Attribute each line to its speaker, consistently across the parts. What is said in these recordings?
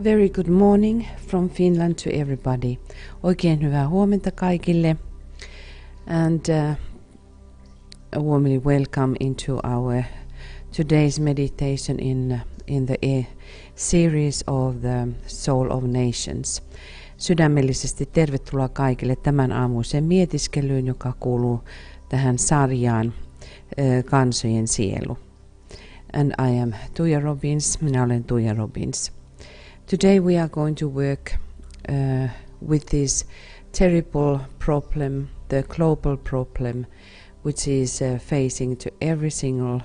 Speaker 1: Very good morning from Finland to everybody. Oikein hyvää huomenta kaikille. And warmly welcome into our today's meditation in the series of the Soul of Nations. Sydämellisesti tervetuloa kaikille tämän aamuiseen mietiskelyyn, joka kuuluu tähän sarjaan Kansojen sielu. And I am Tuija Robbins, minä olen Tuija Robbins. Today we are going to work with this terrible problem, the global problem, which is facing to every single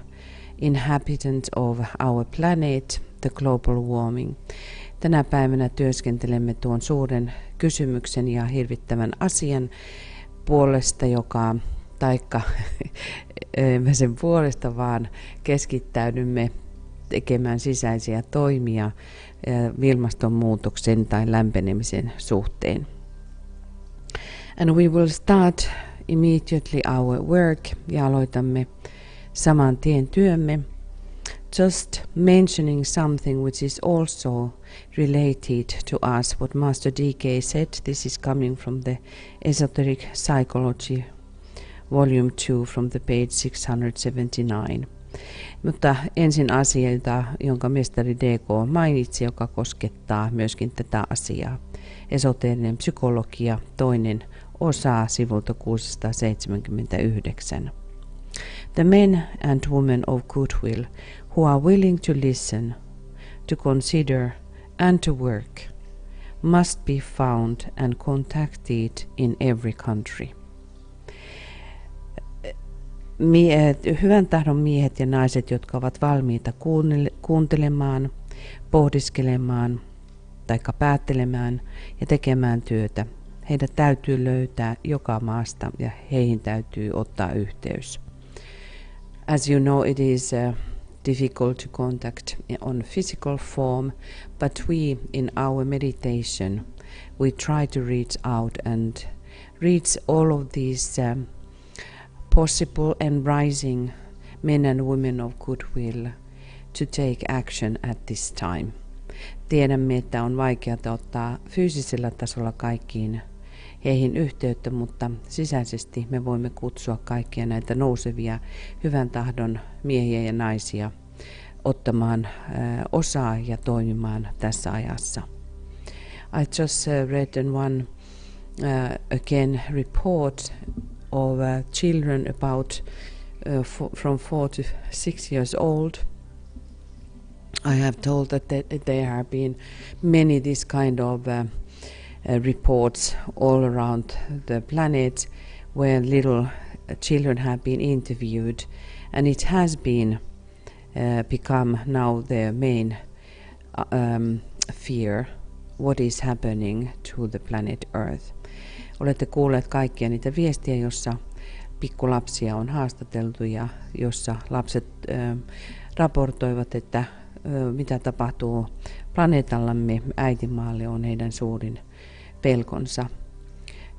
Speaker 1: inhabitant of our planet, the global warming. Tänä päivänä työskentelemme tuon suuren kysymyksen ja hirvittävän asian puolesta, taikka emme sen puolesta, vaan keskittäydymme tekemään sisäisiä toimia ilmastonmuutoksen tai lämpenemisen suhteen. And we will start immediately our work, ja aloitamme saman tien työmme, just mentioning something which is also related to us, what Master D.K. said. This is coming from the Esoteric Psychology, Volume 2, from the page 679. Mutta ensin asia, jonka mestari D.K. mainitsi, joka koskettaa myöskin tätä asiaa. Esoteerinen psykologia, toinen osa, sivulta 679. The men and women of goodwill who are willing to listen, to consider and to work must be found and contacted in every country. Hyvän tahdon miehet ja naiset, jotka ovat valmiita kuuntelemaan, pohdiskelemaan tai päättelemään ja tekemään työtä, heidät täytyy löytää joka maasta ja heihin täytyy ottaa yhteys. As you know, it is difficult to contact on physical form, but we in our meditation we try to reach out and reach all of these possible and rising men and women of goodwill to take action at this time. Tiedämme, että on vaikeaa ottaa fyysisellä tasolla kaikkiin heihin yhteyttä, mutta sisäisesti me voimme kutsua kaikkia näitä nousevia hyvän tahdon miehiä ja naisia ottamaan osaa ja toimimaan tässä ajassa. I just read one again report of children about from 4 to 6 years old. I have told that there have been many this kind of reports all around the planet where little children have been interviewed, and it has been become now their main fear, what is happening to the planet Earth. Olette kuulleet kaikkia niitä viestiä, jossa pikkulapsia on haastateltu ja jossa lapset raportoivat, että mitä tapahtuu planeetallamme, äitimaalle on heidän suurin pelkonsa.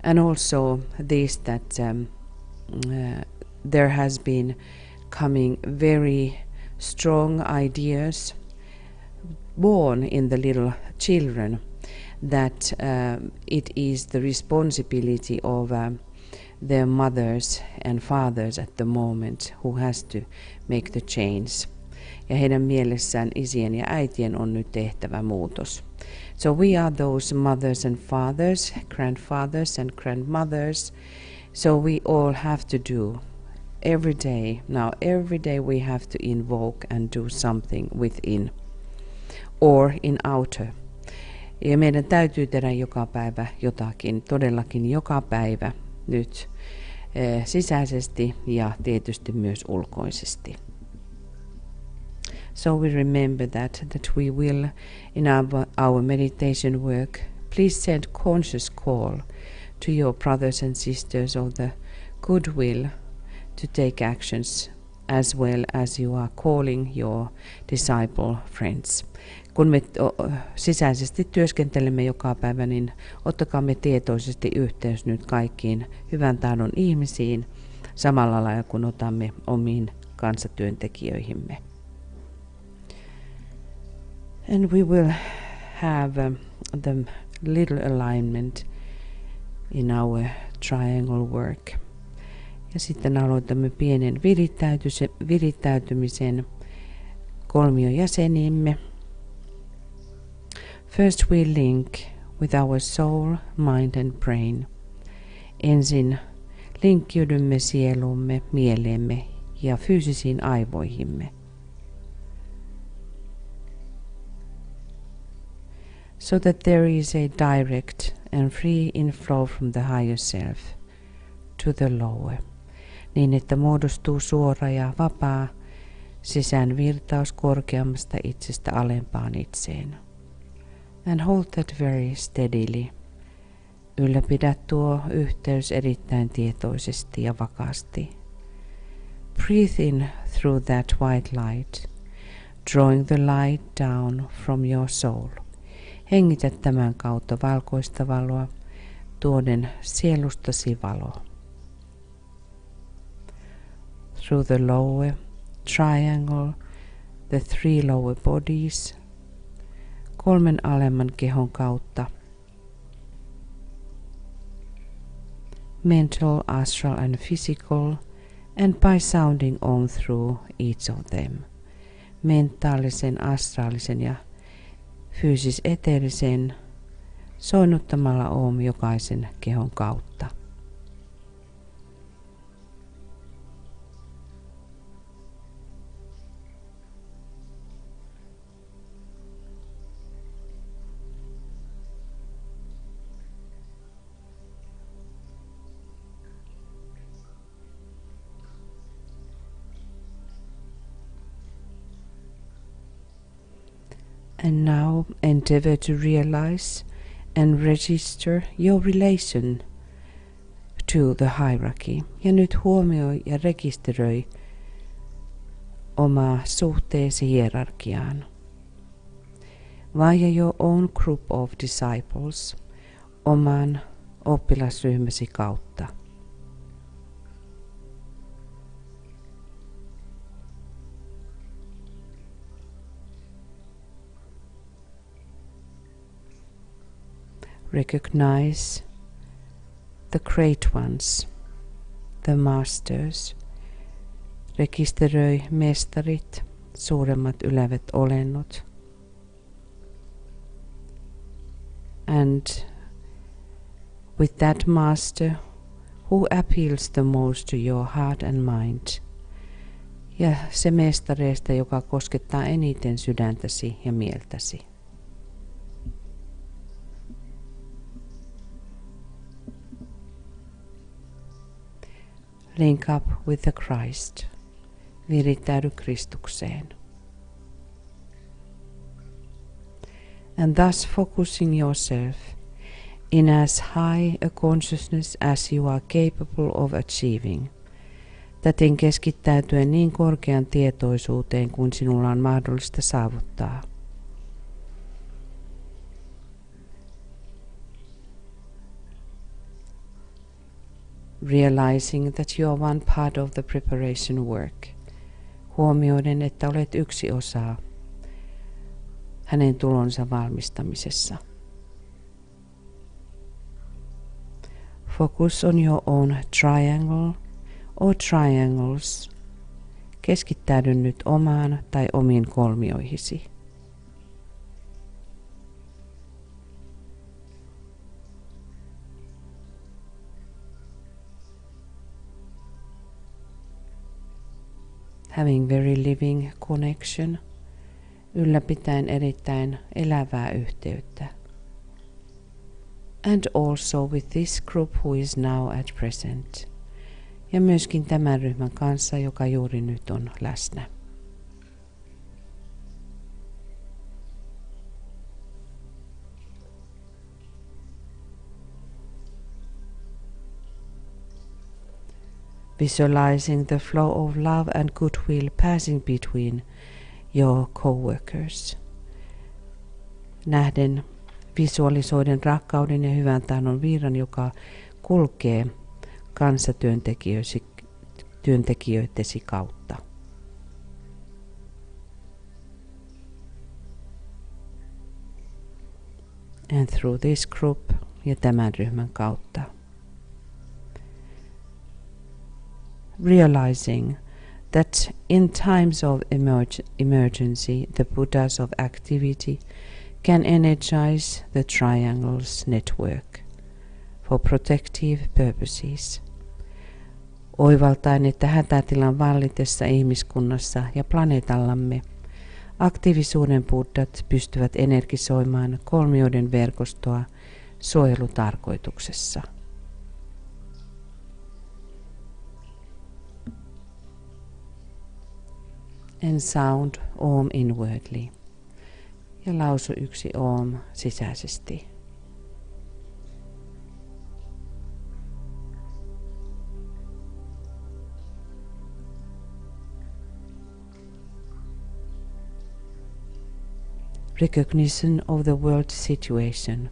Speaker 1: And also this that there has been coming very strong ideas born in the little children that it is the responsibility of their mothers and fathers at the moment who has to make the change. Ja heidän mielessään isien ja äitien on nyt tehtävä muutos. So we are those mothers and fathers, grandfathers and grandmothers. So we all have to do every day. Now every day we have to invoke and do something within or in outer. Ja meidän täytyy tehdä joka päivä jotakin, todellakin joka päivä nyt sisäisesti ja tietysti myös ulkoisesti. So we remember that we will, in our meditation work, please send conscious call to your brothers and sisters of the goodwill to take actions, as well as you are calling your disciple friends. Kun me sisäisesti työskentelemme joka päivä, niin ottakaamme tietoisesti yhteys nyt kaikkiin hyvän tahdon ihmisiin, samalla lailla kun otamme omiin kanssatyöntekijöihimme. And we will have the little alignment in our triangle work. Ja sitten aloitamme pienen virittäytymisen kolmion jäsenimme. First we link with our soul, mind and brain. Ensin linkkiydymme sielumme, mieleemme ja fyysisiin aivoihimme. So that there is a direct and free inflow from the higher self to the lower, niin että muodostuu suora ja vapaa sisäänvirtaus korkeammasta itsestä alempaan itseen. And hold that very steadily. Ylläpidä tuo yhteys erittäin tietoisesti ja vakaasti. Breathe in through that white light, drawing the light down from your soul. Hengitä tämän kautta valkoista valoa, tuoden sielustasi valoa. Through the lower triangle, the three lower bodies, kolmen alemman kehon kautta, mental, astral and physical, and by sounding on through each of them. Mentaalisen, astraalisen ja fyysis-eteerisen soinnuttamalla Om jokaisen kehon kautta. And now endeavor to realize and register your relation to the hierarchy. Ja nyt huomioi ja rekisteröi omaa suhteesi hierarkiaan. Via your own group of disciples, oman oppilasryhmäsi kautta. Recognize the great ones, the masters. Rekisteröi mestarit, suuremmat ylevät olennot. And with that master who appeals the most to your heart and mind. Ja se mestareista, joka koskettaa eniten sydäntäsi ja mieltäsi. Link up with the Christ. Virittäydy Kristukseen. And thus focusing yourself in as high a consciousness as you are capable of achieving. Täten keskittäytyen niin korkean tietoisuuteen kuin sinulla on mahdollista saavuttaa. Realizing that you are one part of the preparation work. Huomioiden, että olet yksi osa hänen tulonsa valmistamisessa. Focus on your own triangle or triangles. Keskittäydy nyt omaan tai omiin kolmioihisi. Having very living connection, ylläpitäen erittäin elävää yhteyttä. And also with this group who is now at present. Ja myöskin tämän ryhmän kanssa, joka juuri nyt on läsnä. Visualizing the flow of love and goodwill passing between your co-workers. Nähden, visualisoiden rakkauden ja hyvän tahdon virran, joka kulkee kanssatyöntekijöitesi kautta. And through this group ja tämän ryhmän kautta. Realizing that in times of emergency the Buddhas of activity can energize the triangles network for protective purposes. Oivaltaen, että hätätilan vallitessa ihmiskunnassa ja planeetallamme aktiivisuuden buddhat pystyvät energisoimaan kolmioiden verkostoa suojelutarkoituksessa. And sound Om inwardly. Ja lausu yksi Om sisäisesti. Recognition of the world situation.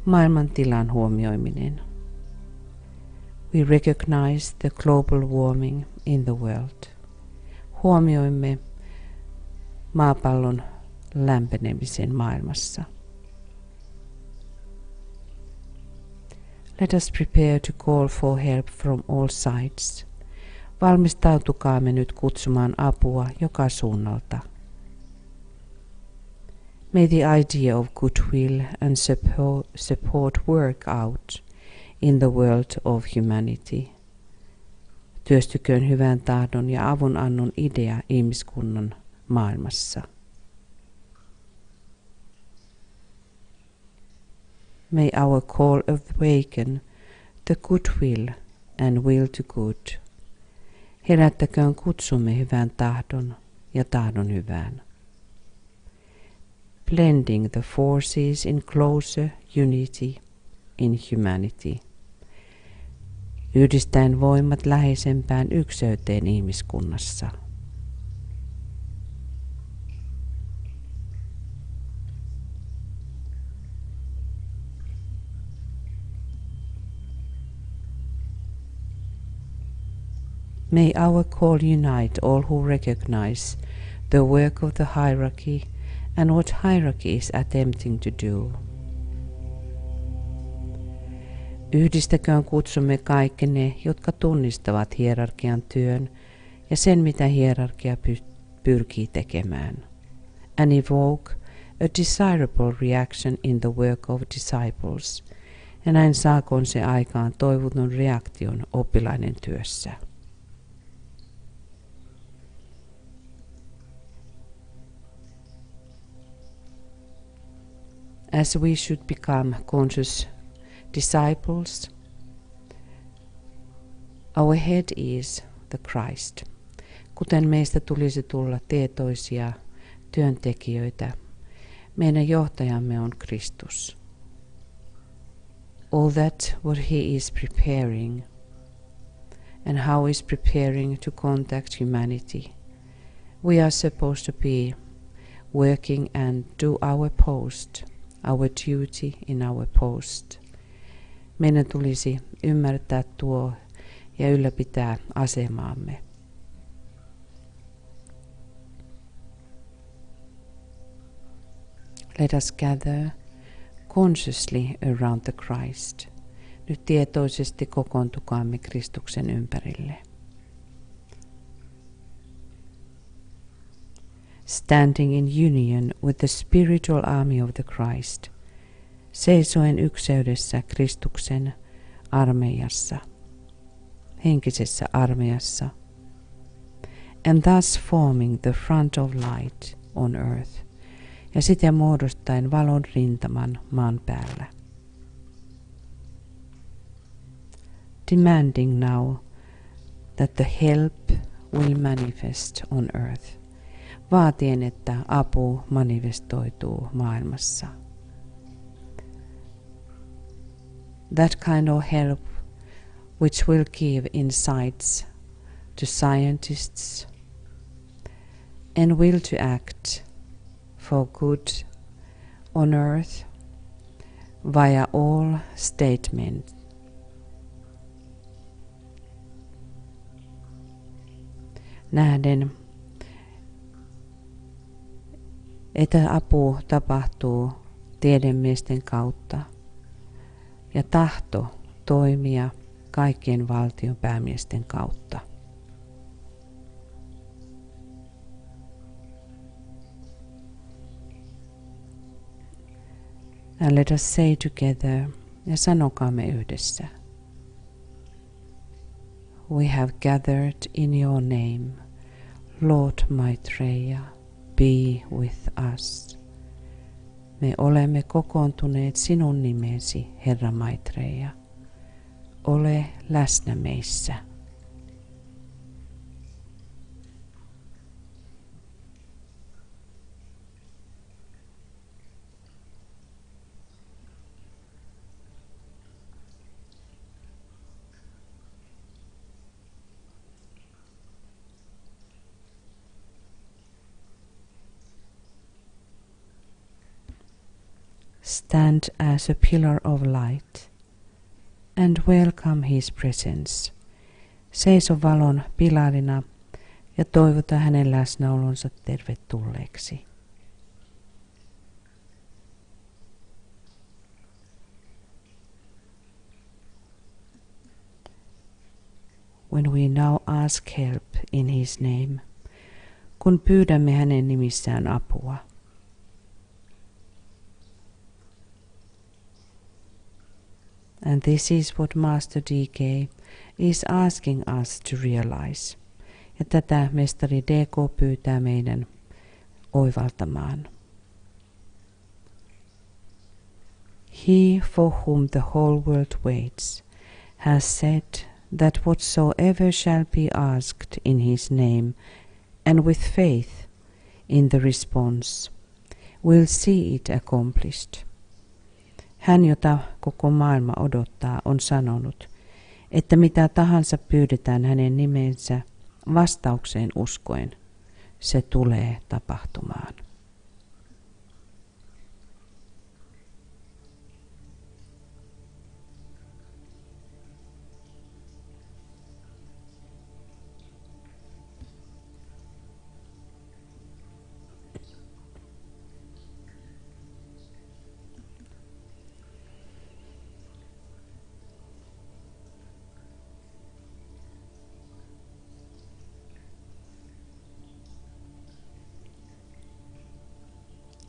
Speaker 1: Maailman tilan huomioiminen. We recognize the global warming in the world. Huomioimme maapallon lämpenemisen maailmassa. Let us prepare to call for help from all sides. Valmistautukaamme nyt kutsumaan apua joka suunnalta. May the idea of goodwill and support work out in the world of humanity. Työstyköön hyvän tahdon ja avunannon idea ihmiskunnan maailmassa. May our call awaken the goodwill and will to good. Herättäköön kutsumme hyvän tahdon ja tahdon hyvään. Blending the forces in closer unity in humanity. Yhdistäen voimat läheisempään ykseyteen ihmiskunnassa. May our call unite all who recognize the work of the hierarchy and what hierarchy is attempting to do. Yhdistäköön kutsumme kaikki ne, jotka tunnistavat hierarkian työn ja sen, mitä hierarkia pyrkii tekemään. And evoke a desirable reaction in the work of disciples. Ja näin saakoon se aikaan toivotun reaktion oppilainen työssä. As we should become conscious disciples, our head is the Christ. Kuten meistä tulisi tulla tietoisia työntekijöitä, meidän johtajamme on Kristus. All that what he is preparing and how he is preparing to contact humanity, we are supposed to be working and do our post, our duty in our post. Meidän tulisi ymmärtää tuo ja ylläpitää asemaamme. Let us gather consciously around the Christ. Nyt tietoisesti kokoontukaamme Kristuksen ympärille. Standing in union with the spiritual army of the Christ. Seisoen ykseydessä Kristuksen armeijassa, henkisessä armeijassa, and thus forming the front of light on earth, ja siten muodostaen valon rintaman maan päällä. Demanding now that the help will manifest on earth, vaatien, että apu manifestoituu maailmassa. That kind of help which will give insights to scientists and will to act for good on earth via all statements. Nähden, että apu tapahtuu tiedemiesten kautta ja tahto toimia kaikkien valtion päämiesten kautta. And let us say together, ja sanokaamme yhdessä. We have gathered in your name, Lord Maitreya, be with us. Me olemme kokoontuneet sinun nimesi, Herra Maitreya. Ole läsnä meissä. Stand as a pillar of light and welcome his presence. Seiso valon pilarina ja toivota hänen läsnäolonsa tervetulleeksi. When we now ask help in his name, kun pyydämme hänen nimissään apua. And this is what Master D.K. is asking us to realize. Ja tätä mestari D.K. pyytää meidän oivaltamaan. He for whom the whole world waits has said that whatsoever shall be asked in his name and with faith in the response will see it accomplished. Hän, jota koko maailma odottaa, on sanonut, että mitä tahansa pyydetään hänen nimensä vastaukseen uskoen, se tulee tapahtumaan.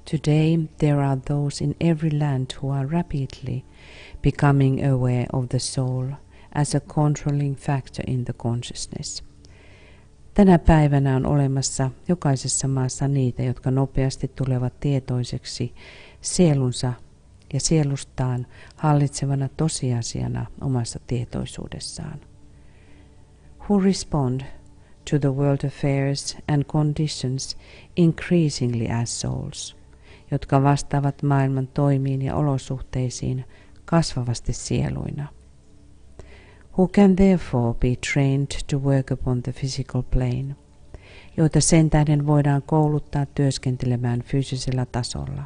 Speaker 1: Today there are those in every land who are rapidly becoming aware of the soul as a controlling factor in the consciousness. Tänä päivänä on olemassa jokaisessa maassa niitä, jotka nopeasti tulevat tietoiseksi sielunsa ja sielustaan hallitsevana tosiasiana omassa tietoisuudessaan. Who respond to the world affairs and conditions increasingly as souls, jotka vastaavat maailman toimiin ja olosuhteisiin kasvavasti sieluina. Who can therefore be trained to work upon the physical plane, joita sen tähden voidaan kouluttaa työskentelemään fyysisellä tasolla.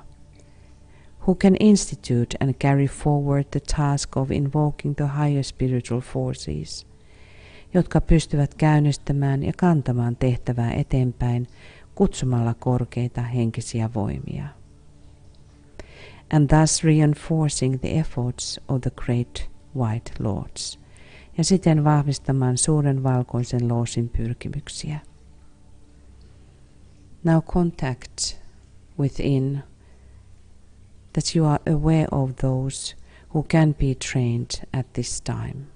Speaker 1: Who can institute and carry forward the task of invoking the higher spiritual forces, jotka pystyvät käynnistämään ja kantamaan tehtävää eteenpäin kutsumalla korkeita henkisiä voimia. And thus reinforcing the efforts of the great white lords, ja siten vahvistamaan suuren valkoisen loosin pyrkimyksiä. Now contact within, that you are aware of those who can be trained at this time.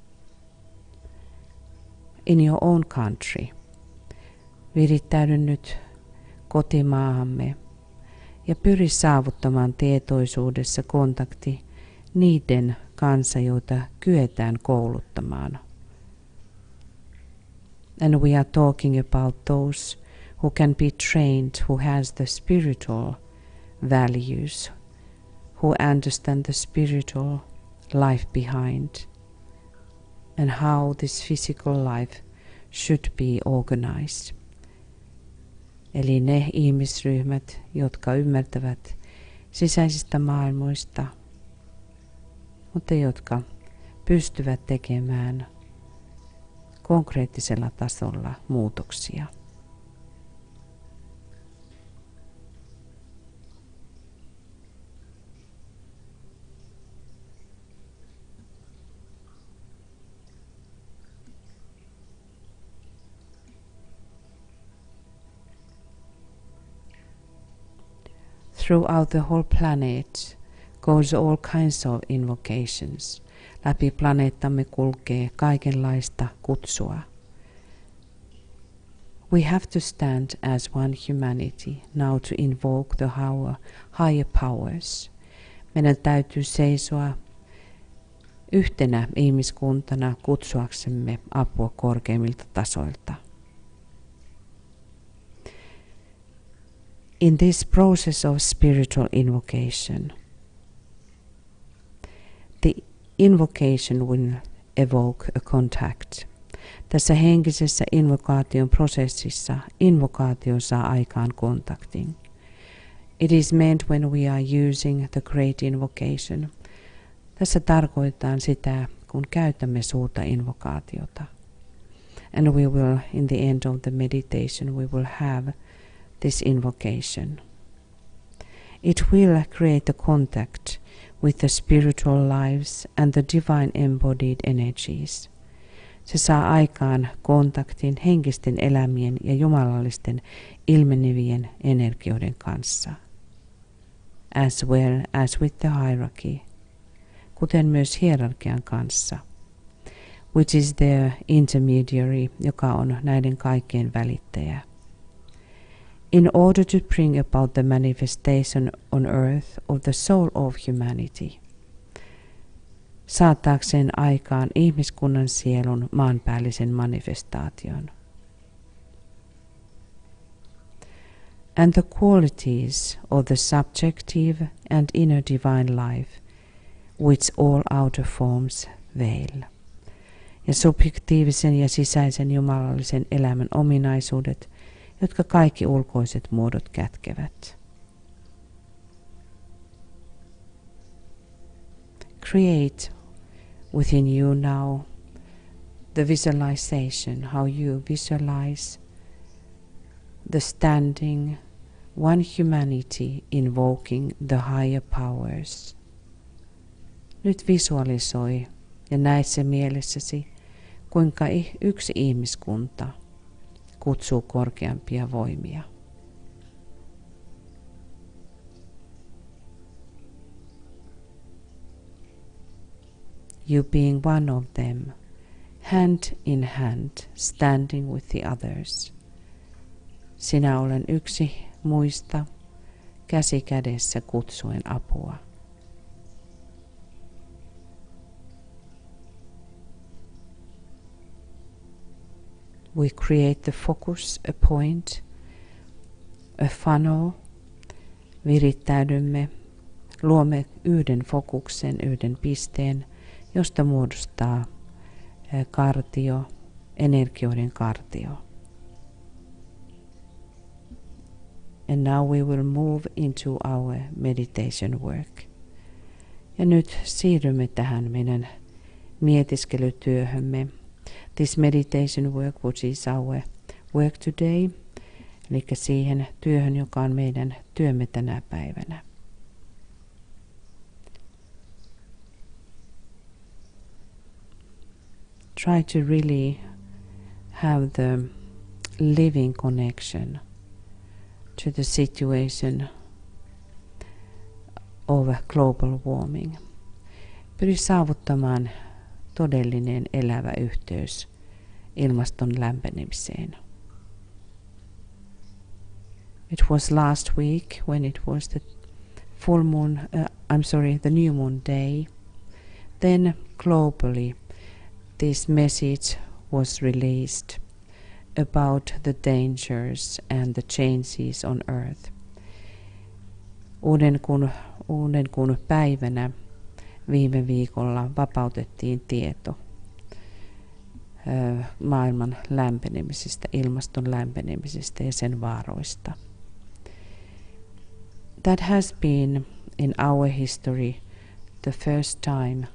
Speaker 1: In your own country, virittäydy nyt kotimaahamme ja pyri saavuttamaan tietoisuudessa kontakti niiden kanssa, joita kyetään kouluttamaan. And we are talking about those who can be trained, who has the spiritual values, who understand the spiritual life behind, and how this physical life should be organized. Eli ne ihmisryhmät, jotka ymmärtävät sisäisistä maailmoista, mutta jotka pystyvät tekemään konkreettisella tasolla muutoksia. Throughout the whole planet goes all kinds of invocations. Läpi planeettamme kulkee kaikenlaista kutsua. We have to stand as one humanity now to invoke the higher powers. Meidän täytyy seisoa yhtenä ihmiskuntana kutsuaksemme apua korkeimmilta tasoilta. In this process of spiritual invocation, the invocation will evoke a contact. Tässä henkisessä invokaation prosessissa invokaatio saa aikaan kontaktin. It is meant when we are using the great invocation. Tässä tarkoitetaan sitä, kun käytämme suurta invokaatiota. And we will, in the end of the meditation, we will have this invocation. It will create a contact with the spiritual lives and the divine embodied energies. Se saa aikaan kontaktin henkisten elämien ja jumalallisten ilmenevien energioiden kanssa. As well as with the hierarchy, kuten myös hierarkian kanssa, which is the intermediary, joka on näiden kaikkien välittäjä. In order to bring about the manifestation on earth of the soul of humanity, saattaakseen aikaan ihmiskunnan sielun maanpäällisen manifestaation. And the qualities of the subjective and inner divine life, which all outer forms veil. Ja subjektiivisen ja sisäisen jumalallisen elämän ominaisuudet, jotka kaikki ulkoiset muodot kätkevät. Create within you now the visualization, how you visualize the standing one humanity invoking the higher powers. Nyt visualisoi ja näe se mielessäsi, kuinka yksi ihmiskunta kutsuu korkeampia voimia. You being one of them, hand in hand, standing with the others. Sinä olen yksi muista, käsi kädessä kutsuen apua. We create the focus, a point, a funnel. Virittäydymme, luomme yhden fokuksen, yhden pisteen, josta muodostaa kartio, energioiden kartio. And now we will move into our meditation work. Ja nyt siirrymme tähän meidän mietiskelytyöhömme. This meditation work, which is our work today, eli siihen työhön, joka on meidän työmme tänä päivänä. Try to really have the living connection to the situation of global warming. Pyri saavuttamaan todellinen elävä yhteys ilmaston lämpenemiseen. It was last week when it was the the new moon day. Then globally this message was released about the dangers and the changes on earth. Uudenkuun päivänä viime viikolla vapautettiin tieto maailman lämpenemisestä, ilmaston lämpenemisestä ja sen vaaroista. That has been in our history the first time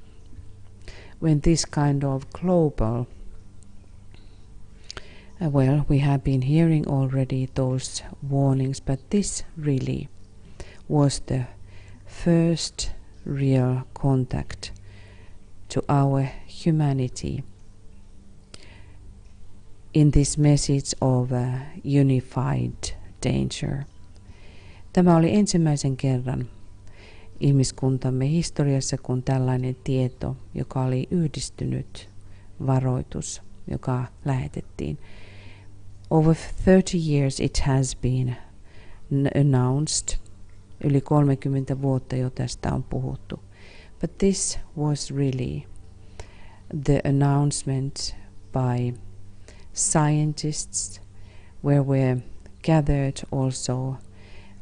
Speaker 1: when this kind of global, we have been hearing already those warnings, but this really was the first real contact to our humanity in this message of unified danger. Tämä oli ensimmäisen kerran ihmiskuntamme historiassa, kun tällainen tieto, joka oli yhdistynyt varoitus, joka lähetettiin. Over 30 years it has been announced. Yli 30 vuotta jo tästä on puhuttu. But this was really the announcement by scientists, where were gathered also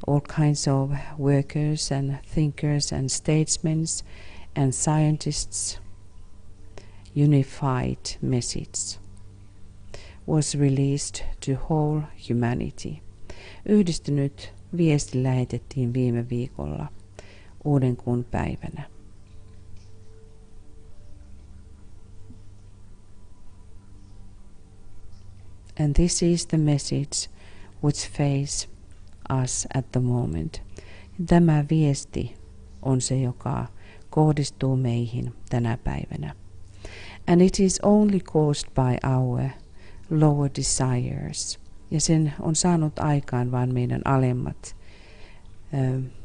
Speaker 1: all kinds of workers and thinkers and statesmen and scientists. Unified message was released to whole humanity. Yhdistynyt viesti lähetettiin viime viikolla Uudenkuun päivänä. And this is the message which faces us at the moment. Tämä viesti on se, joka kohdistuu meihin tänä päivänä. And it is only caused by our lower desires. Ja sen on saanut aikaan vain meidän alemmat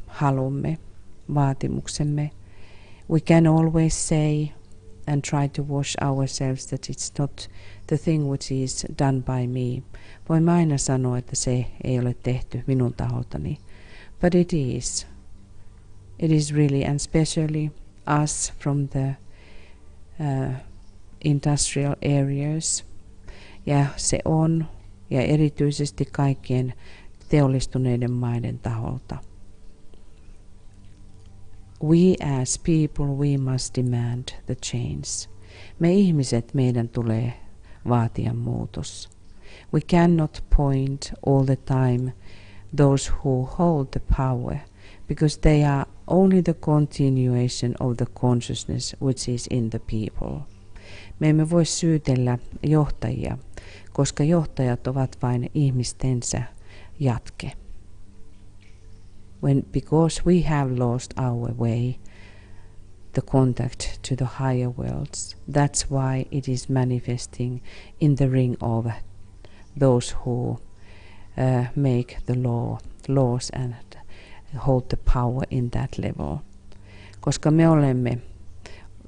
Speaker 1: halumme, vaatimuksemme. We can always say and try to wash ourselves that it's not the thing which is done by me. Voimme aina sanoa, että se ei ole tehty minun taholtani. But it is. It is really, and especially us from the industrial areas. Ja se on, ja erityisesti kaikkien teollistuneiden maiden taholta. We as people, we must demand the change. Me ihmiset, meidän tulee vaatia muutos. We cannot point all the time those who hold the power, because they are only the continuation of the consciousness which is in the people. Me emme voi syytellä johtajia, koska johtajat ovat vain ihmistensä jatke. Because we have lost our way, the contact to the higher worlds, that's why it is manifesting in the ring of those who make the laws and hold the power in that level. Koska me olemme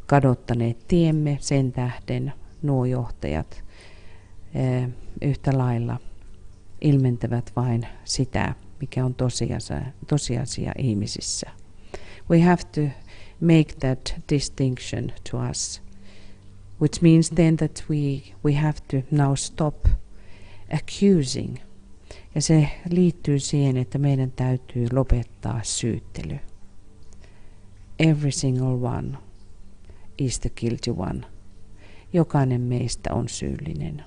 Speaker 1: kadottaneet tiemme, sen tähden nuo johtajat yhtä lailla ilmentävät vain sitä, mikä on tosiasia ihmisissä. We have to make that distinction to us, which means then that we have to now stop accusing. Ja se liittyy siihen, että meidän täytyy lopettaa syyttely. Every single one is the guilty one. Jokainen meistä on syyllinen.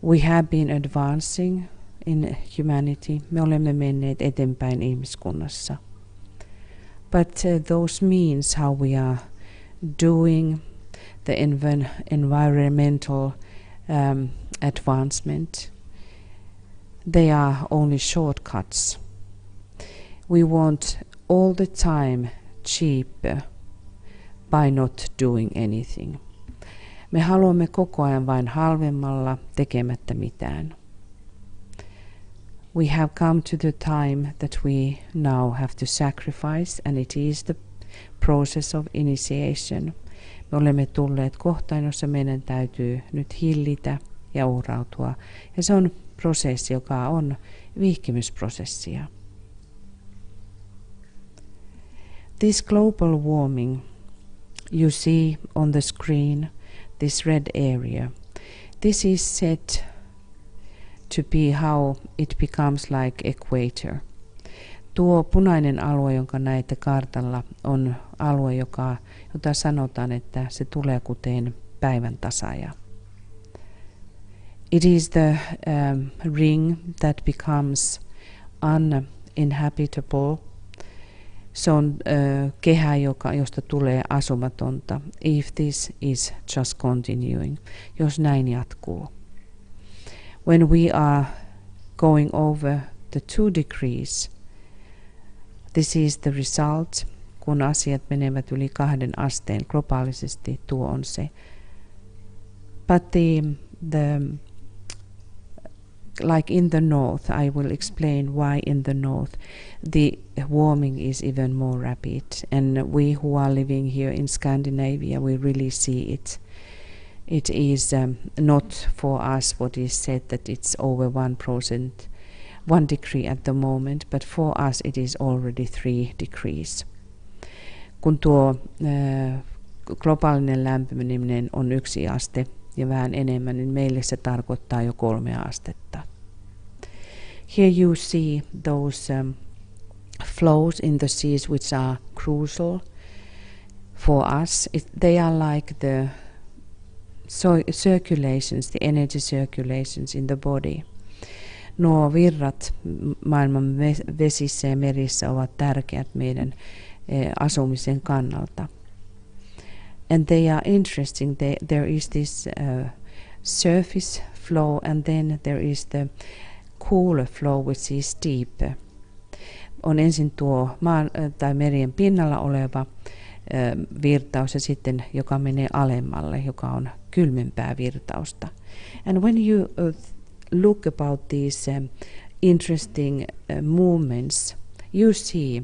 Speaker 1: We have been advancing in humanity. Me olemme menneet eteenpäin ihmiskunnassa. But those means how we are doing the environmental advancement, they are only shortcuts. We want all the time cheaper by not doing anything. Me haluamme koko ajan vain halvemmalla tekemättä mitään. We have come to the time that we now have to sacrifice, and it is the process of initiation. Me olemme tulleet kohtaan, jossa meidän täytyy nyt hillitä ja uhrautua. Ja se on prosessi, joka on vihkimysprosessia. This global warming you see on the screen, this red area, this is said to be how it becomes like equator. Tuo punainen alue, jonka näette kartalla, on alue, jota sanotaan, että se tulee kuten päivän tasaaja. It is the ring that becomes uninhabitable. Se on kehä, josta tulee asumatonta. If this is just continuing, jos näin jatkuu. When we are going over the 2 degrees, this is the result. Kun asiat menevät yli 2 asteen globaalisesti, tuo on se. But the like in the north, I will explain why in the north the warming is even more rapid. And we who are living here in Scandinavia, we really see it. It is not for us what is said that it's over 1%, 1 degree at the moment, but for us it is already 3 degrees. Kun tuo globaalinen lämpeneminen on 1 aste ja vähän enemmän, niin meille se tarkoittaa jo 3 astetta. Here you see those flows in the seas which are crucial for us. They are like the circulations, the energy circulations in the body. Nuo virrat maailman vesissä ja merissä ovat tärkeät meidän asumisen kannalta. And they are interesting. There is this surface flow, and then there is the cooler flow which is deeper. On ensin tuo maan tai merien pinnalla oleva virtaus ja sitten joka menee alemmalle, joka on kylmempää virtausta. And when you look about these interesting movements, you see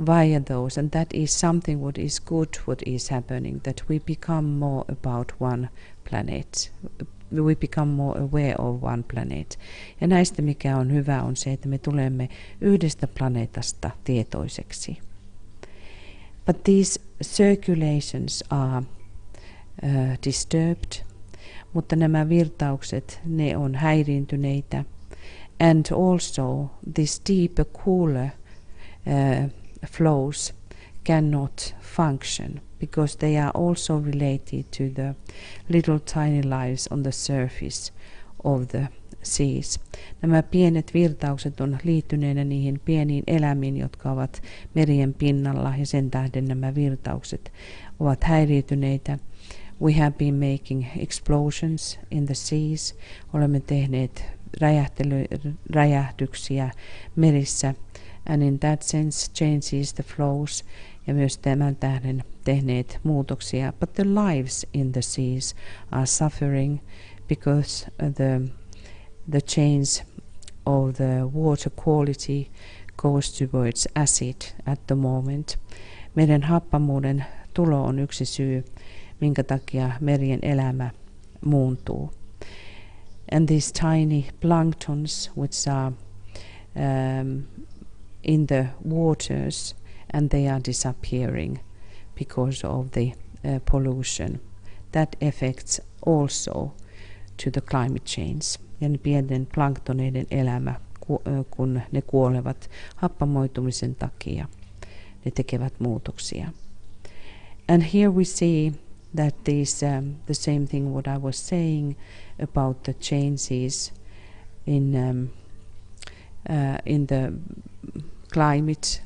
Speaker 1: via those, and that is something what is good, what is happening, that we become more about one planet. We become more aware of one planet. Ja näistä mikä on hyvä on se, että me tulemme yhdestä planeetasta tietoiseksi. But these circulations are disturbed, mutta nämä virtaukset, ne on häiriintyneitä. And also this deeper, cooler flows cannot function because they are also related to the little tiny lives on the surface of the seas. Nämä pienet virtaukset on liittyneenä niihin pieniin eläimiin, jotka ovat merien pinnalla, ja sen tähden nämä virtaukset ovat häiriintyneitä. We have been making explosions in the seas. Olemme tehneet räjähdyksiä merissä. And in that sense changes the flows, ja myös tämän tähden tehneet muutoksia. But the lives in the seas are suffering because the change of the water quality goes towards acid at the moment. Meren happamuuden tulo on yksi syy, minkä takia merien elämä muuntuu. And these tiny planktons which are in the waters, and they are disappearing because of the pollution. That affects also to the climate change. Ja ne pienten planktoneiden elämä, kun ne kuolevat happamoitumisen takia, ne tekevät muutoksia. And here we see that the same thing what I was saying about the changes in the climate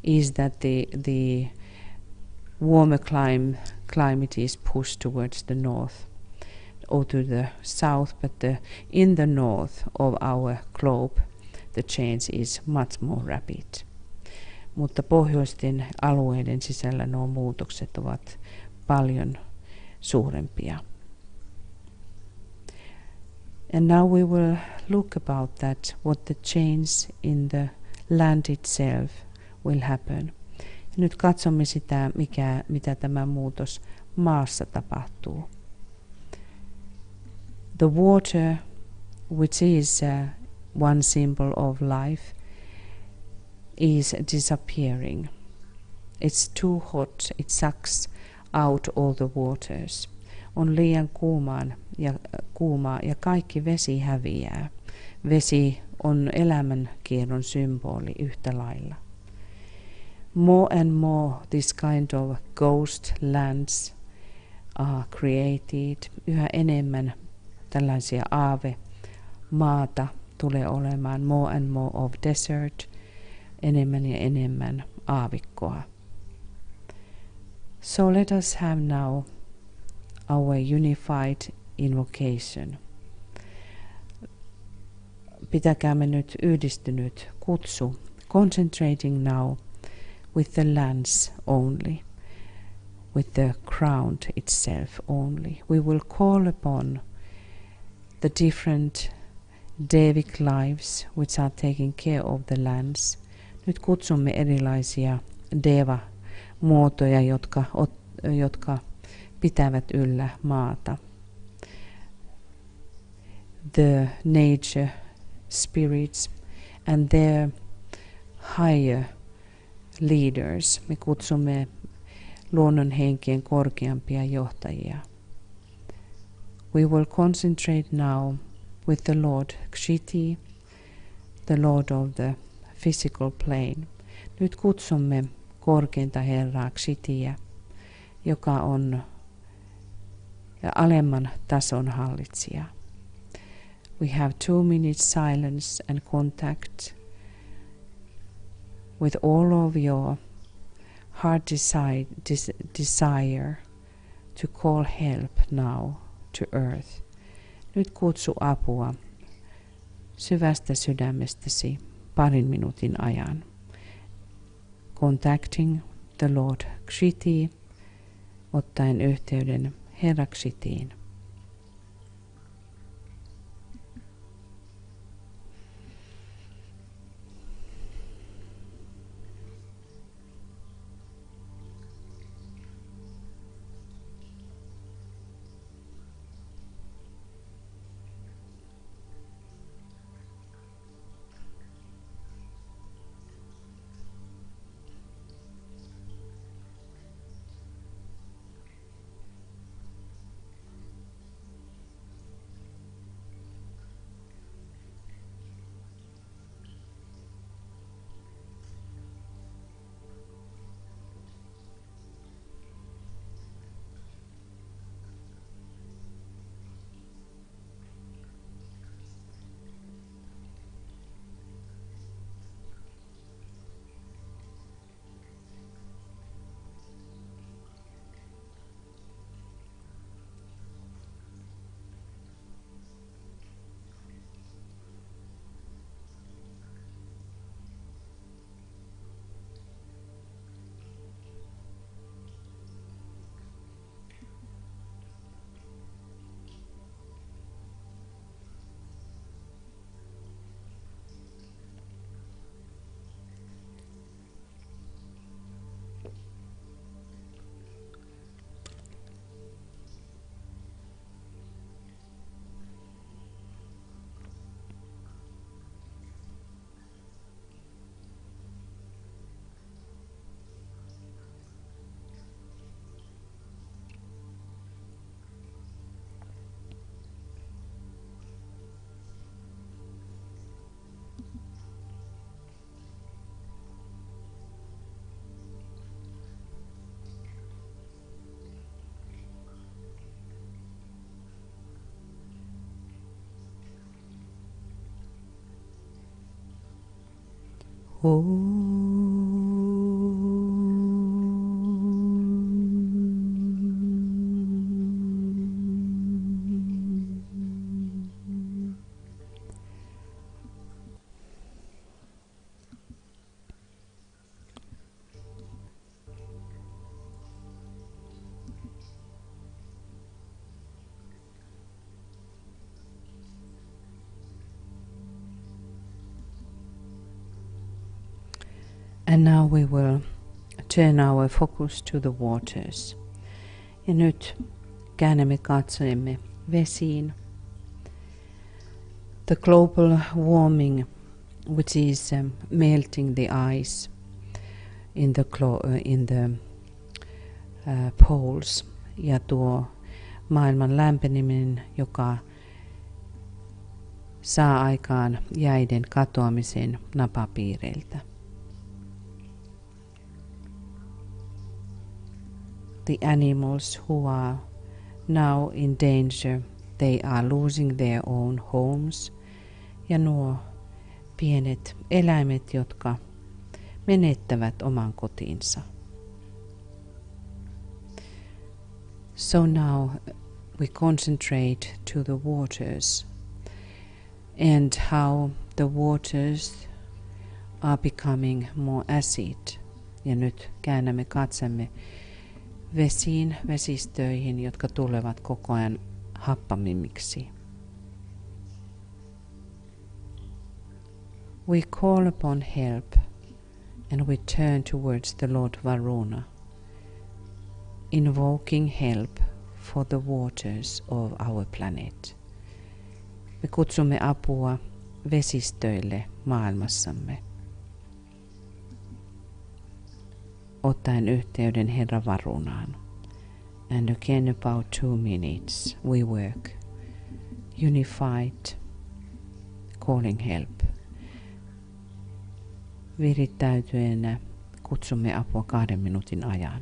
Speaker 1: is that the warmer climate is pushed towards the north or to the south, but in the north of our globe the change is much more rapid. Mutta pohjoisten alueiden sisällä nuo muutokset ovat paljon suurempia. And now we will look about that, what the change in the land itself will happen. Ja nyt katsomme sitä, mitä tämä muutos maassa tapahtuu. The water, which is one symbol of life, is disappearing. It's too hot, it sucks out all the waters. On liian kuumaa ja kaikki vesi häviää. Vesi on elämänkierron symboli yhtä lailla. More and more this kind of ghost lands are created. Yhä enemmän tällaisia aavemaata tulee olemaan. More and more of desert. Enemmän ja enemmän aavikkoa. So let us have now our unified invocation. Pitäkäämme nyt yhdistynyt kutsu, concentrating now with the lands only, with the ground itself only. We will call upon the different Devic lives which are taking care of the lands. Nyt kutsumme erilaisia Deva-muotoja, jotka pitävät yllä maata. The nature spirits and their higher leaders. Me kutsumme luonnonhenkien korkeampia johtajia. We will concentrate now with the Lord Kshiti, the Lord of the physical plane. Nyt kutsumme korkeinta Herraa Kshitiä, joka on alemman tason hallitsija. We have 2 minutes silence and contact with all of your heart desire to call help now to earth. Nyt kutsu apua syvästä sydämestäsi 2 minuutin ajan. Contacting the Lord Kshiti, ottaen yhteyden Herra Kshitiin. And now we will turn our focus to the waters. Ja nyt käännämme katseemme vesiin. The global warming, which is melting the ice in the poles, ja tuo maailman lämpeneminen, joka saa aikaan jäiden katoamisen napapiireiltä. The animals who are now in danger, they are losing their own homes. Ja nuo pienet eläimet, jotka menettävät oman kotinsa. So now we concentrate to the waters and how the waters are becoming more acid. Ja nyt käännämme katsemme vesiin, vesistöihin, jotka tulevat koko ajan happamimmiksi. We call upon help and we turn towards the Lord Varuna, invoking help for the waters of our planet. Me kutsumme apua vesistöille maailmassamme, ottaen yhteyden Herra Varunaan. And again about 2 minutes we work, unified, calling help. Virittäytyen kutsumme apua 2 minuutin ajan.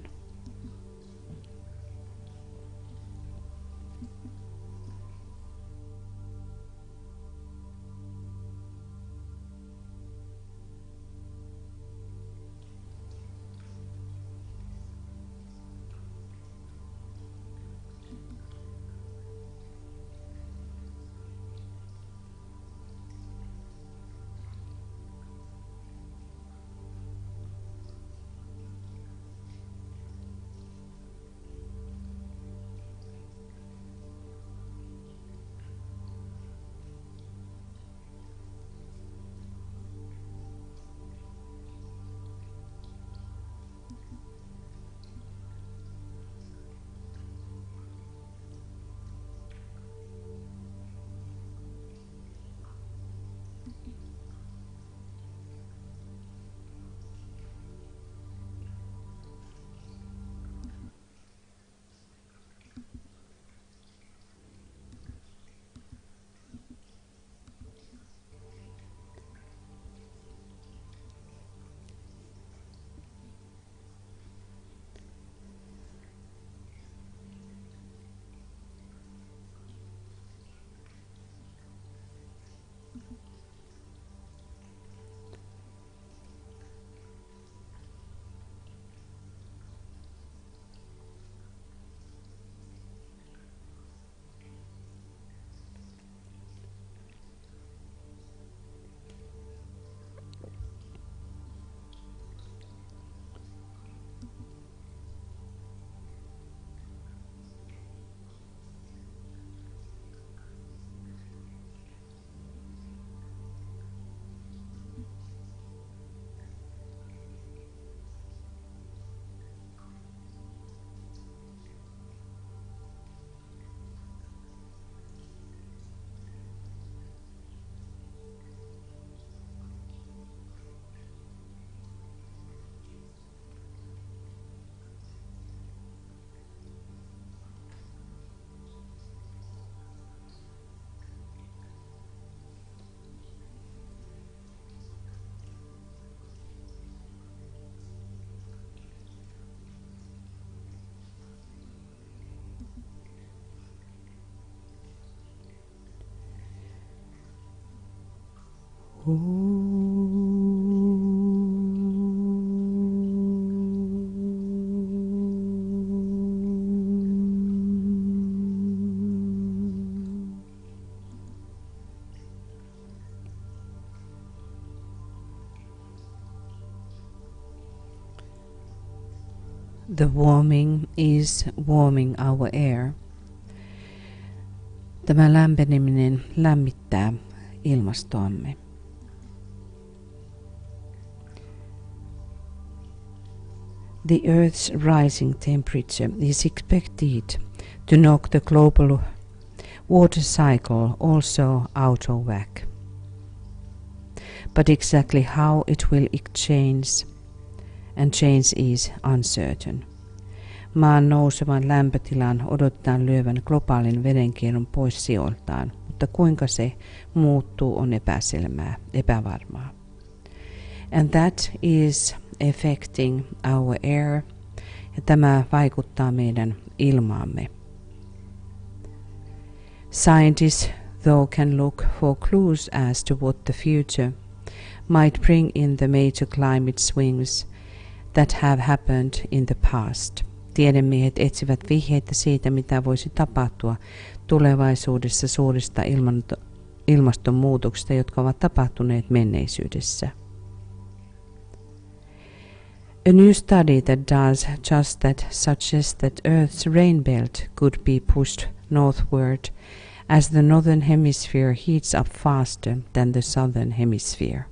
Speaker 1: The warming is warming our air. Tämä lämpeneminen lämmittää ilmastoamme. The Earth's rising temperature is expected to knock the global water cycle also out of whack. But exactly how it will change is uncertain. Maan nousevan lämpötilan odotetaan lyövän globaalin vedenkierron pois sijoiltaan, mutta kuinka se muuttuu on epävarmaa. And that is affecting our air, ja tämä vaikuttaa meidän ilmaamme. Scientists though can look for clues as to what the future might bring in the major climate swings that have happened in the past. Tiedemiehet etsivät vihjeitä siitä, mitä voisi tapahtua tulevaisuudessa suurista ilmastonmuutoksista, jotka ovat tapahtuneet menneisyydessä. A new study that does just that suggests that Earth's rain belt could be pushed northward as the northern hemisphere heats up faster than the southern hemisphere.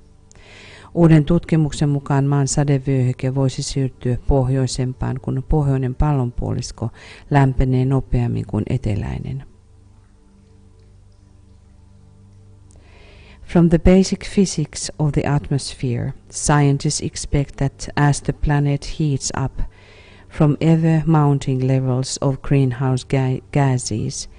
Speaker 1: Uuden tutkimuksen mukaan maan sadevyöhyke voisi siirtyä pohjoisempaan, kun pohjoinen pallonpuolisko lämpenee nopeammin kuin eteläinen. From the basic physics of the atmosphere, scientists expect that as the planet heats up from ever-mounting levels of greenhouse gases,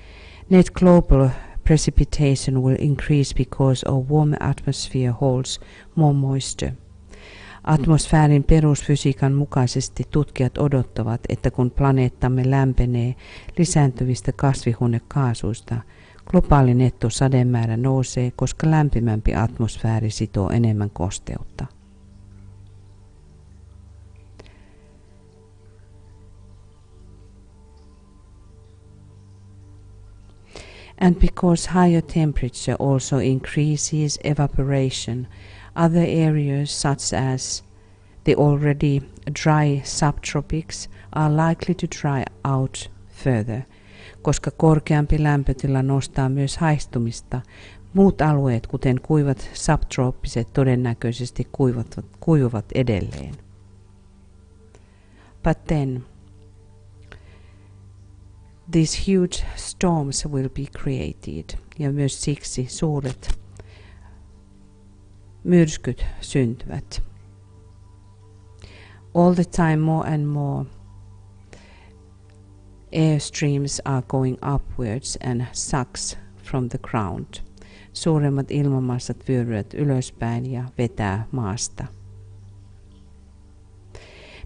Speaker 1: net global precipitation will increase because a warm atmosphere holds more moisture. Atmosfäärin perusfysiikan mukaisesti tutkijat odottavat, että kun planeettamme lämpenee lisääntyvistä kasvihuonekaasuista, globaali nettosademäärä nousee, koska lämpimämpi atmosfääri sitoo enemmän kosteutta. And because higher temperature also increases evaporation, other areas such as the already dry subtropics are likely to dry out further. Koska korkeampi lämpötila nostaa myös haistumista, muut alueet, kuten kuivat subtrooppiset, todennäköisesti kuivuvat edelleen. But then, these huge storms will be created, ja myös siksi suuret myrskyt syntyvät. All the time more and more airstreams are going upwards and sucks from the ground. Suuremmat ilmamassat vyöryvät ylöspäin ja vetää maasta.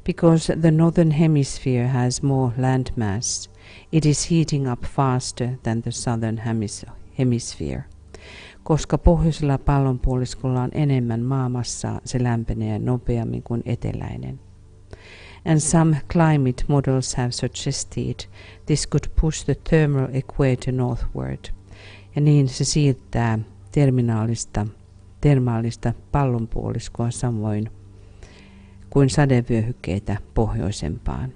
Speaker 1: Because the northern hemisphere has more land mass, it is heating up faster than the southern hemisphere. Koska pohjoisella pallonpuoliskolla on enemmän maamassaa, se lämpenee nopeammin kuin eteläinen. And some climate models have suggested this could push the thermal equator northward. Ja niin se siirtää termaalista pallonpuoliskoa samoin kuin sadevyöhykkeitä pohjoisempaan.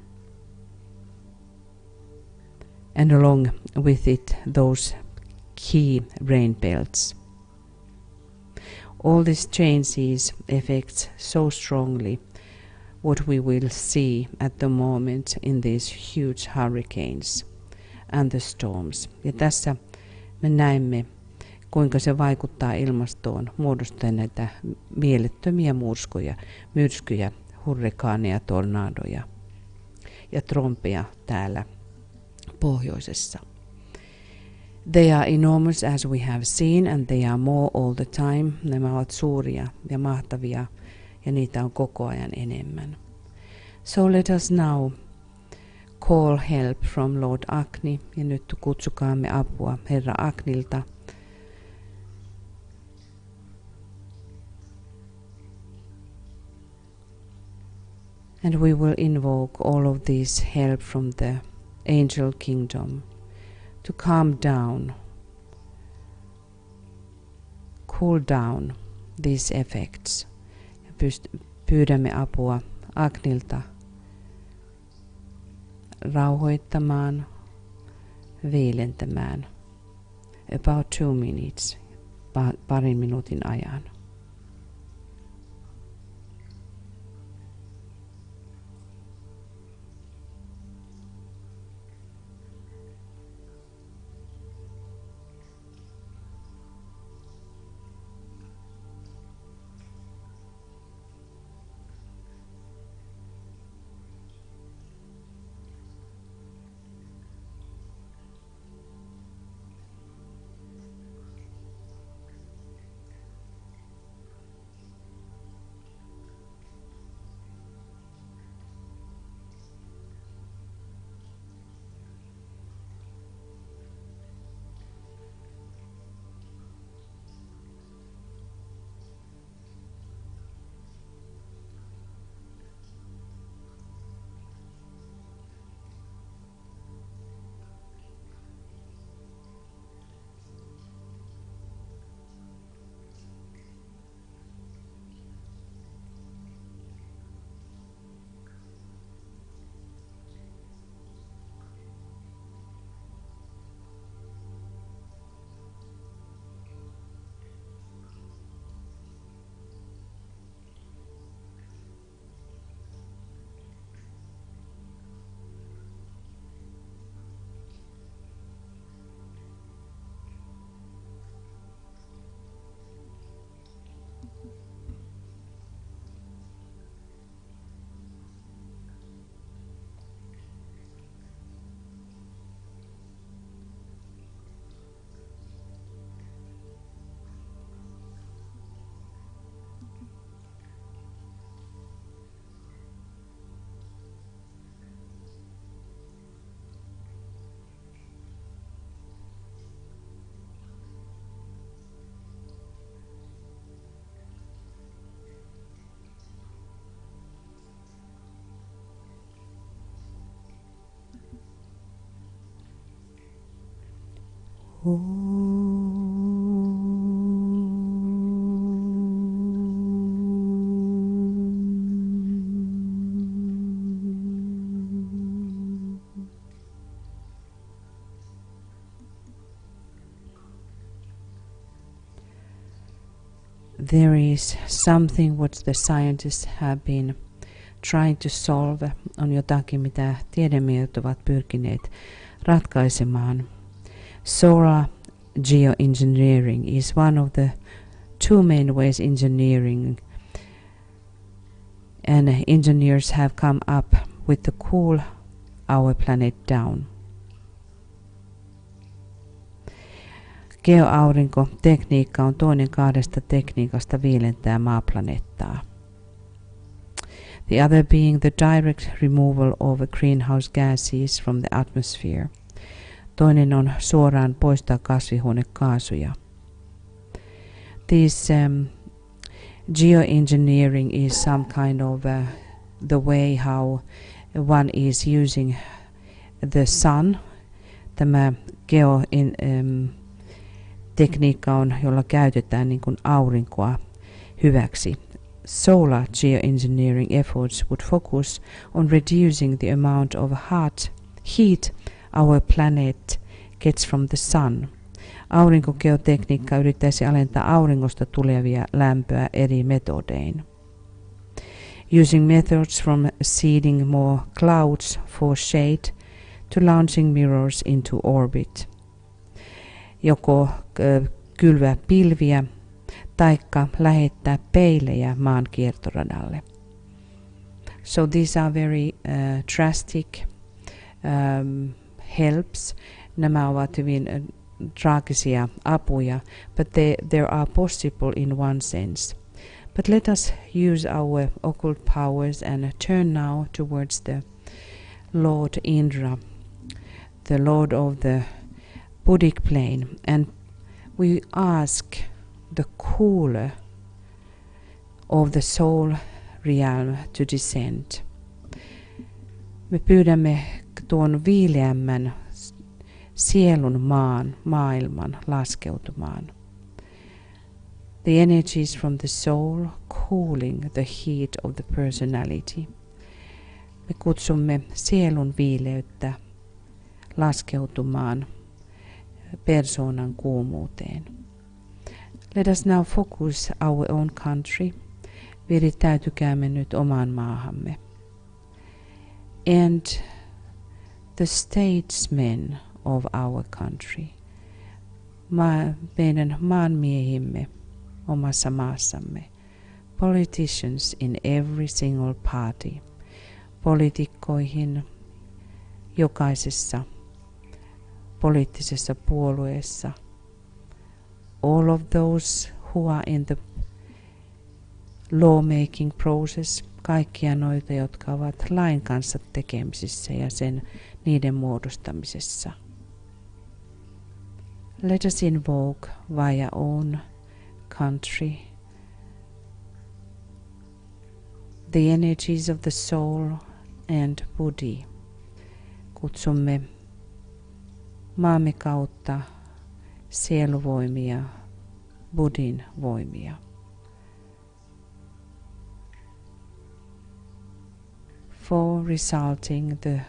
Speaker 1: And along with it those key rain belts. All this changes affects so strongly what we will see at the moment in these huge hurricanes and the storms. Ja tässä me näemme, kuinka se vaikuttaa ilmastoon, muodostaen näitä mielettömiä myrskyjä, hurrikaaneja, tornadoja ja trompeja täällä pohjoisessa. They are enormous as we have seen and they are more all the time. Nämä ovat suuria ja mahtavia ja niitä on koko ajan enemmän. So let us now call help from Lord Agni, ja nyt kutsukaamme apua Herra Agnilta. And we will invoke all of this help from the angel kingdom to calm down, cool down these effects. Pyydämme apua Agnilta rauhoittamaan, viilentämään about 2 minutes, parin minuutin ajan. There is something what the scientists have been trying to solve, on jotakin mitä tiedemiehet ovat pyrkineet ratkaisemaan. Solar geoengineering is one of the two main ways engineering, and engineers have come up with to cool our planet down. Geoaurinkotekniikka on toinen kahdesta tekniikasta viilentää maaplaneettaa. The other being the direct removal of greenhouse gases from the atmosphere. Toinen on suoraan poistaa kasvihuonekaasuja. This geoengineering is some kind of the way how one is using the sun. Tämä tekniikka on, jolla käytetään niin kuin aurinkoa hyväksi. Solar geoengineering efforts would focus on reducing the amount of heat our planet gets from the sun. Aurinkogeotekniikka yrittäisi alentaa auringosta tulevia lämpöä eri metodein. Using methods from seeding more clouds for shade to launching mirrors into orbit. Joko kylvää pilviä taikka lähettää peilejä maan kiertoradalle. So these are very drastic helps. Nämä ovat hyvin traagisia apuja, but they are possible in one sense. But let us use our occult powers and turn now towards the Lord Indra, the Lord of the Buddhic plane, and we ask the cooler of the soul realm to descend. Me pyydämme tuon viileämmän sielun maailman laskeutumaan. The energies from the soul cooling the heat of the personality. Me kutsumme sielun viileyttä laskeutumaan persoonan kuumuuteen. Let us now focus our own country. Virittäytykäämme nyt omaan maahamme. And the statesmen of our country. Meidän maanmiehimme omassa maassamme. Politicians in every single party. Poliitikkoihin jokaisessa poliittisessa puolueessa. All of those who are in the lawmaking process, kaikkia noita, jotka ovat lain kanssa tekemisissä ja niiden muodostamisessa. Let us invoke via own country the energies of the soul and Buddhi. Kutsumme maamme kautta sieluvoimia, Buddhin voimia. For resulting the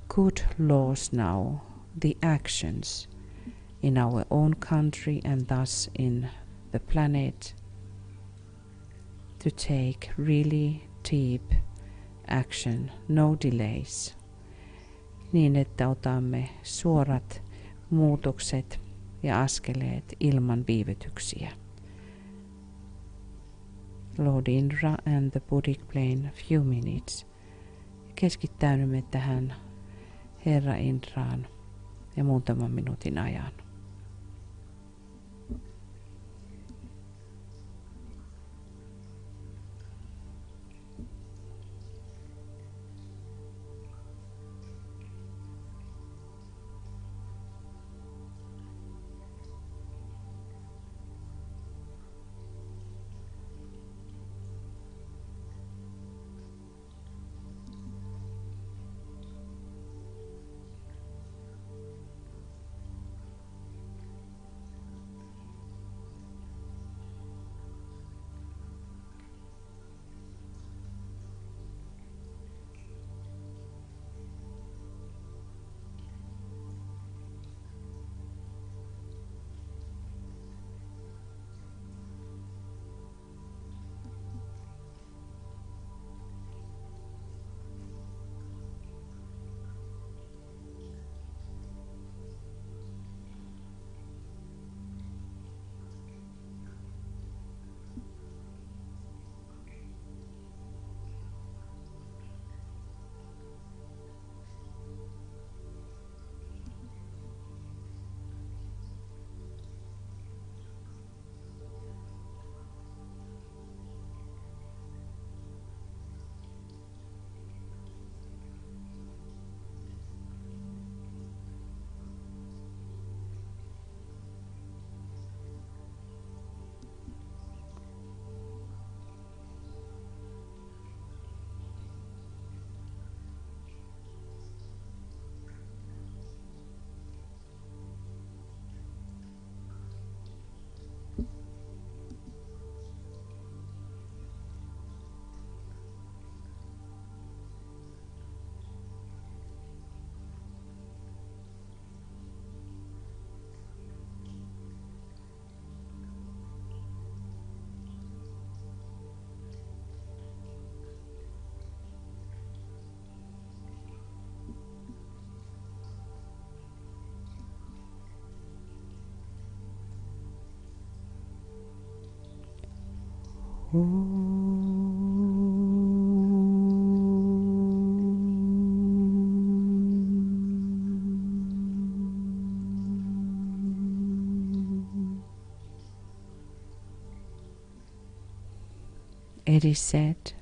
Speaker 1: good laws now, the actions in our own country and thus in the planet, to take really deep action, no delays, niin että otamme suorat muutokset ja askeleet ilman viivytyksiä. Lord Indra and the Buddhic plane, few minutes. Keskittäydymme tähän Herra Indraan ja muutaman minuutin ajan. It is said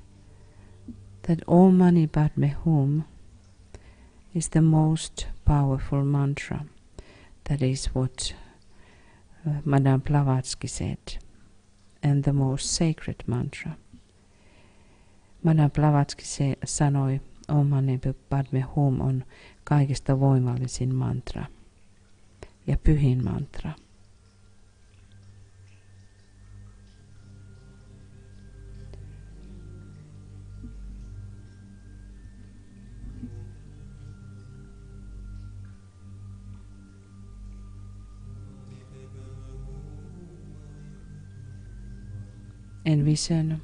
Speaker 1: that Om Mani Padme Hum is the most powerful mantra. That is what Madame Blavatsky said, and the most sacred mantra. Madame Blavatsky sanoi, Om Mani Padme Hum on kaikista voimallisin mantra ja pyhin mantra. Envision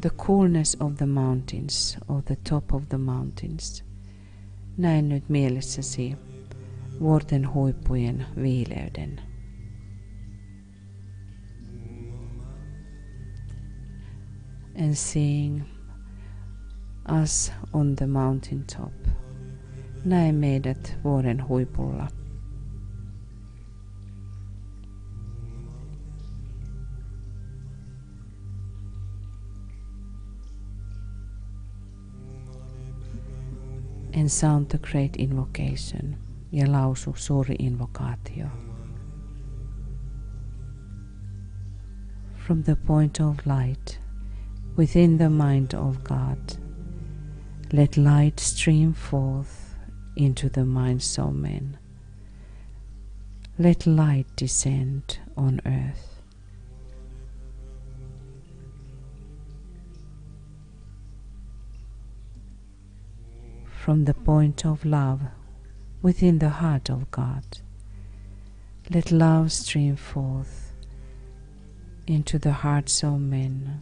Speaker 1: the coolness of the mountains, or the top of the mountains. Näe nyt mielessäsi vuorten huippujen viileyden. And seeing us on the mountain top. Näe meidät vuoren huipulla. And sound the great invocation ja lausu suuri invokaatio. From the point of light within the mind of God, let light stream forth into the minds of men. Let light descend on earth. From the point of love within the heart of God, let love stream forth into the hearts of men.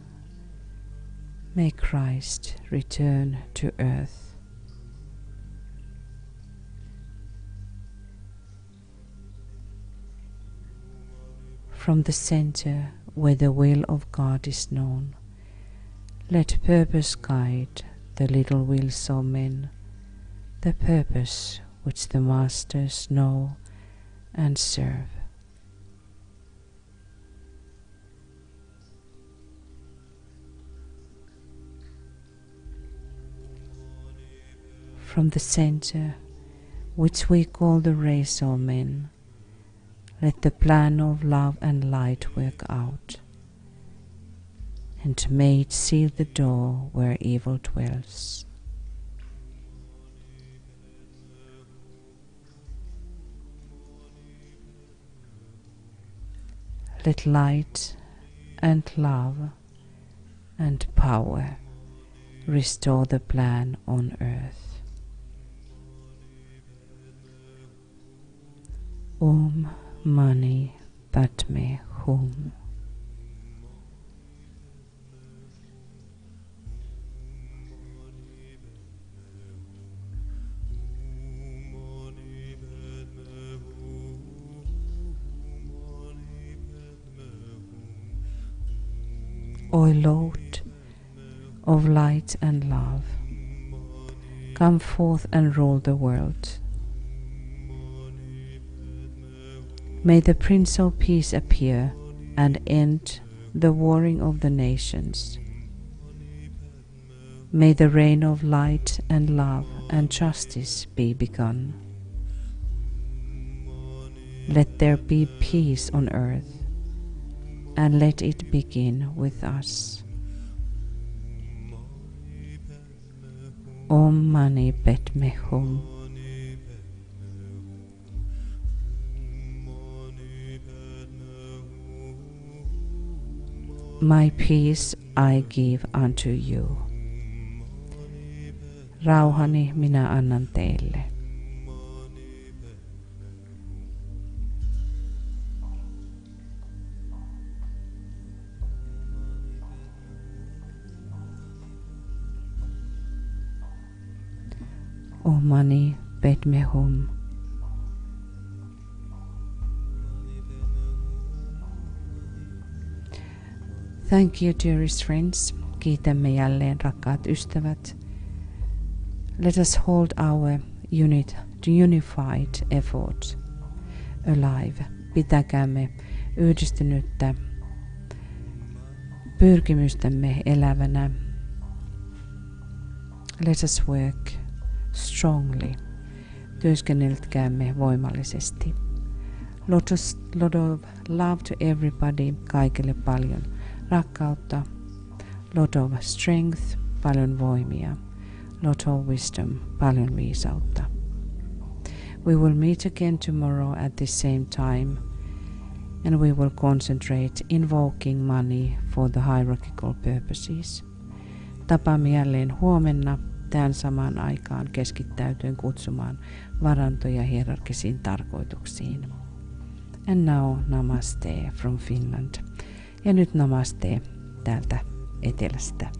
Speaker 1: May Christ return to earth. From the center where the will of God is known, let purpose guide the little wills of men, the purpose which the masters know and serve. From the center, which we call the race of men, let the plan of love and light work out, and may it seal the door where evil dwells. Let light and love and power restore the plan on earth. Om Mani Padme Hum. O Lord of light and love, come forth and rule the world. May the Prince of Peace appear and end the warring of the nations. May the reign of light and love and justice be begun. Let there be peace on earth, and let it begin with us. Om Mani Padme Hum. My peace I give unto you. Rauhani minä annan teille. Om Mani Padme Hum. Thank you, dearest friends. Kiitämme jälleen, rakkaat ystävät. Let us hold our unified efforts alive. Pitäkäämme yhdistynyttä pyrkimystämme elävänä. Let us work strongly. Työskennelkäämme voimallisesti. Lot of love to everybody. Kaikille paljon rakkautta. Lot of strength. Paljon voimia. Lot of wisdom. Paljon viisautta. We will meet again tomorrow at the same time, and we will concentrate invoking money for the hierarchical purposes. Tapaamme jälleen huomenna tähän samaan aikaan keskittäytyen kutsumaan varantoja hierarkisiin tarkoituksiin. And now namaste from Finland. Ja nyt namaste täältä etelästä.